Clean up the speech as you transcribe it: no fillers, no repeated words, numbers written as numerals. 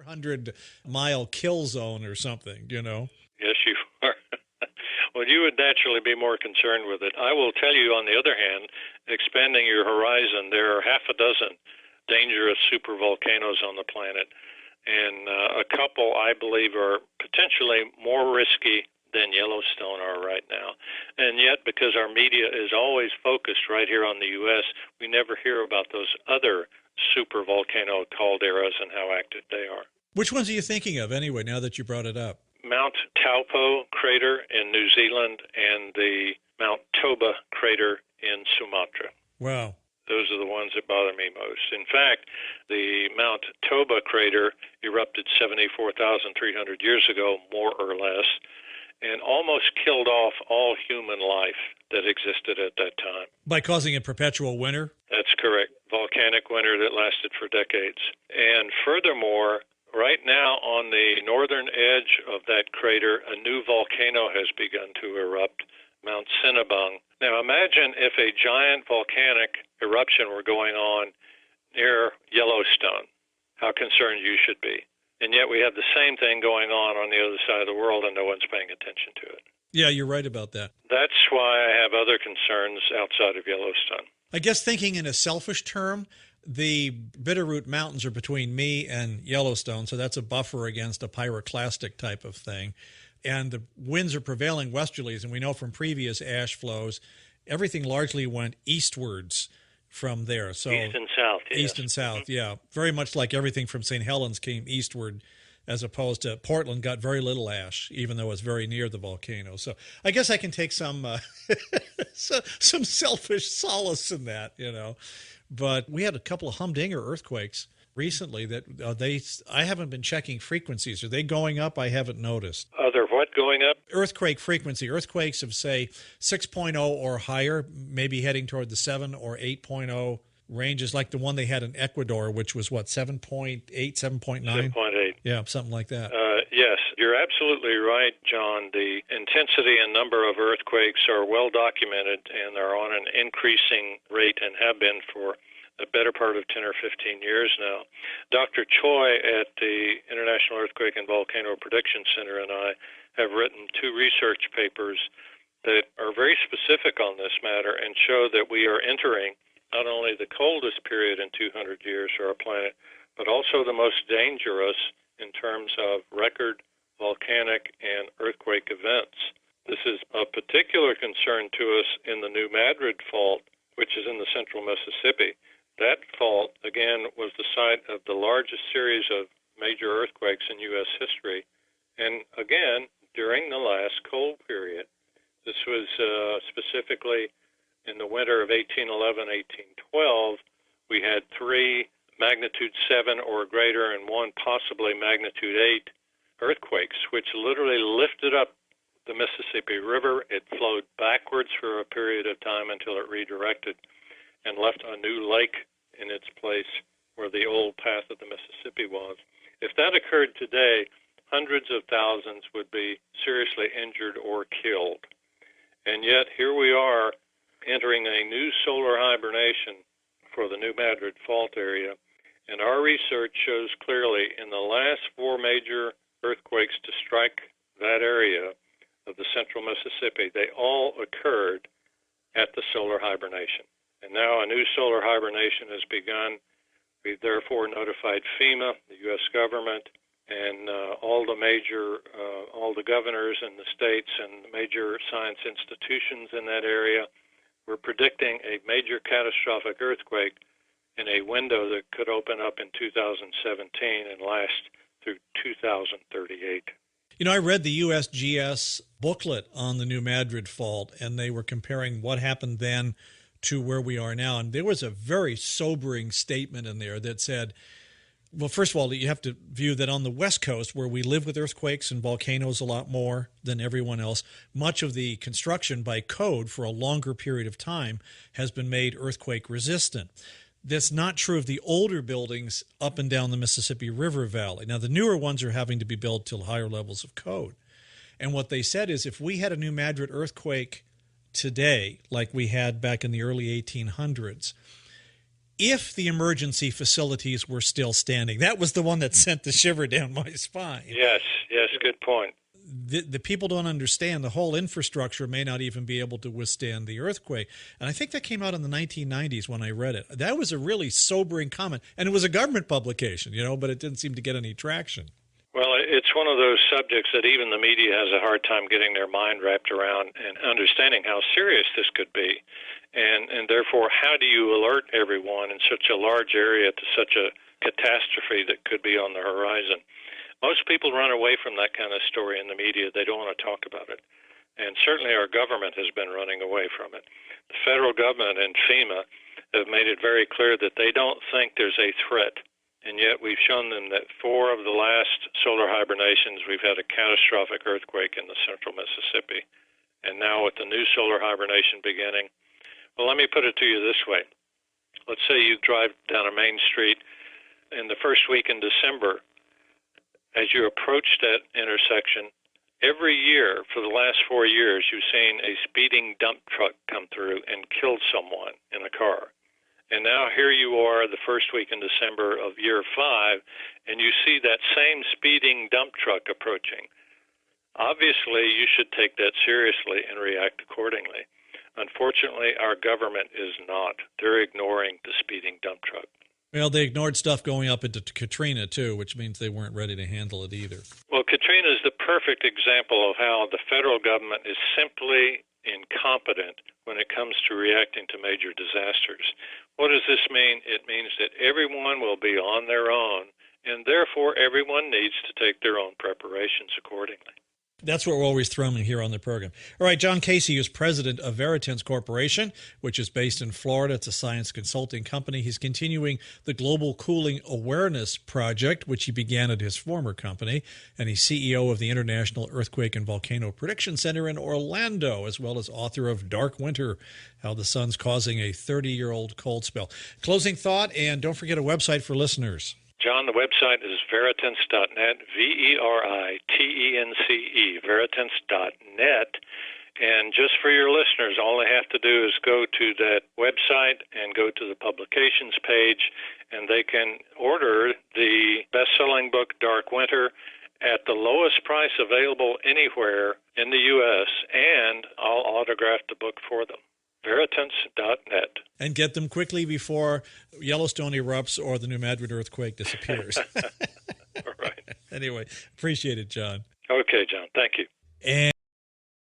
400-mile kill zone or something, you know? Yes, you are. Well, you would naturally be more concerned with it. I will tell you, on the other hand, expanding your horizon, there are half a dozen dangerous supervolcanoes on the planet, and a couple, I believe, are potentially more risky than Yellowstone are right now. And yet, because our media is always focused right here on the U.S., we never hear about those other supervolcano calderas and how active they are. Which ones are you thinking of, anyway, now that you brought it up? Mount Taupo crater in New Zealand and the Mount Toba crater in Sumatra. Wow. Those are the ones that bother me most. In fact, the Mount Toba crater erupted 74,300 years ago, more or less, and almost killed off all human life that existed at that time. By causing a perpetual winter? That's correct. Volcanic winter that lasted for decades. And furthermore, right now, on the northern edge of that crater, a new volcano has begun to erupt, Mount Cinnabung. Now, imagine if a giant volcanic eruption were going on near Yellowstone, how concerned you should be. And yet we have the same thing going on the other side of the world, and no one's paying attention to it. Yeah, you're right about that. That's why I have other concerns outside of Yellowstone. I guess thinking in a selfish term, the Bitterroot Mountains are between me and Yellowstone, so that's a buffer against a pyroclastic type of thing. And the winds are prevailing westerlies, and we know from previous ash flows, everything largely went eastwards from there. So east and south, yes. East and south, yeah. Very much like everything from St. Helens came eastward, as opposed to Portland got very little ash, even though it's very near the volcano. So I guess I can take some some selfish solace in that, you know. But we had a couple of humdinger earthquakes recently that I haven't been checking frequencies. Are they going up? I haven't noticed. Other what going up? Earthquake frequency. Earthquakes of, say, 6.0 or higher, maybe heading toward the 7 or 8.0 ranges, like the one they had in Ecuador, which was, what, 7.8, 7.9? 7.8. Yeah, something like that. Yes, you're absolutely right, John. The intensity and number of earthquakes are well documented, and they're on an increasing rate and have been for the better part of 10 or 15 years now. Dr. Choi at the International Earthquake and Volcano Prediction Center and I have written 2 research papers that are very specific on this matter and show that we are entering not only the coldest period in 200 years for our planet, but also the most dangerous in terms of record volcanic and earthquake events. This is of particular concern to us in the New Madrid Fault, which is in the central Mississippi. That fault, again, was the site of the largest series of major earthquakes in U.S. history. And again, during the last cold period, this was specifically in the winter of 1811, 1812, we had 3 magnitude 7 or greater and 1 possibly magnitude 8 earthquakes, which literally lifted up the Mississippi River. It flowed backwards for a period of time until it redirected and left a new lake in its place where the old path of the Mississippi was. If that occurred today, hundreds of thousands would be seriously injured or killed. And yet here we are entering a new solar hibernation for the New Madrid Fault area, and our research shows clearly in the last 4 major earthquakes to strike that area of the central Mississippi, they all occurred at the solar hibernation. And now a new solar hibernation has begun. We've therefore notified FEMA, the U.S. government, and all the governors in the states and the major science institutions in that area. We're predicting a major catastrophic earthquake in a window that could open up in 2017 and last through 2038. You know, I read the USGS booklet on the New Madrid Fault, and they were comparing what happened then to where we are now. And there was a very sobering statement in there that said, well, first of all, you have to view that on the West Coast, where we live with earthquakes and volcanoes a lot more than everyone else, much of the construction by code for a longer period of time has been made earthquake resistant. That's not true of the older buildings up and down the Mississippi River Valley. Now, the newer ones are having to be built to higher levels of code. And what they said is if we had a New Madrid earthquake today, like we had back in the early 1800s, if the emergency facilities were still standing. That was the one that sent the shiver down my spine. Yes, good point. The people don't understand the whole infrastructure may not even be able to withstand the earthquake. And I think that came out in the 1990s when I read it. That was a really sobering comment. And it was a government publication, but it didn't seem to get any traction. Well, it's one of those subjects that even the media has a hard time getting their mind wrapped around and understanding how serious this could be. And therefore, how do you alert everyone in such a large area to such a catastrophe that could be on the horizon? Most people run away from that kind of story in the media. They don't want to talk about it. And certainly our government has been running away from it. The federal government and FEMA have made it very clear that they don't think there's a threat. And yet we've shown them that 4 of the last solar hibernations, we've had a catastrophic earthquake in the central Mississippi. And now with the new solar hibernation beginning, well, let me put it to you this way. Let's say you drive down a main street in the first week in December. As you approach that intersection, every year for the last 4 years, you've seen a speeding dump truck come through and killed someone in a car. And now here you are the first week in December of year 5, and you see that same speeding dump truck approaching. Obviously, you should take that seriously and react accordingly. Unfortunately, our government is not. They're ignoring the speeding dump truck. Well, they ignored stuff going up into Katrina, too, which means they weren't ready to handle it either. Well, Katrina is the perfect example of how the federal government is simply incompetent when it comes to reacting to major disasters. What does this mean? It means that everyone will be on their own, and therefore everyone needs to take their own preparations accordingly. That's what we're always throwing here on the program. All right, John Casey is president of Veritence Corporation, which is based in Florida. It's a science consulting company. He's continuing the Global Cooling Awareness Project, which he began at his former company, and he's CEO of the International Earthquake and Volcano Prediction Center in Orlando, as well as author of Dark Winter, How the Sun's Causing a 30-Year-Old Cold Spell. Closing thought, and don't forget a website for listeners. John, the website is veritence.net, Veritence, veritence.net. And just for your listeners, all they have to do is go to that website and go to the publications page, and they can order the best-selling book, Dark Winter, at the lowest price available anywhere in the U.S., and I'll autograph the book for them. Veritence.net. And get them quickly before Yellowstone erupts or the New Madrid earthquake disappears. All right. Anyway, appreciate it, John. Okay, John. Thank you. And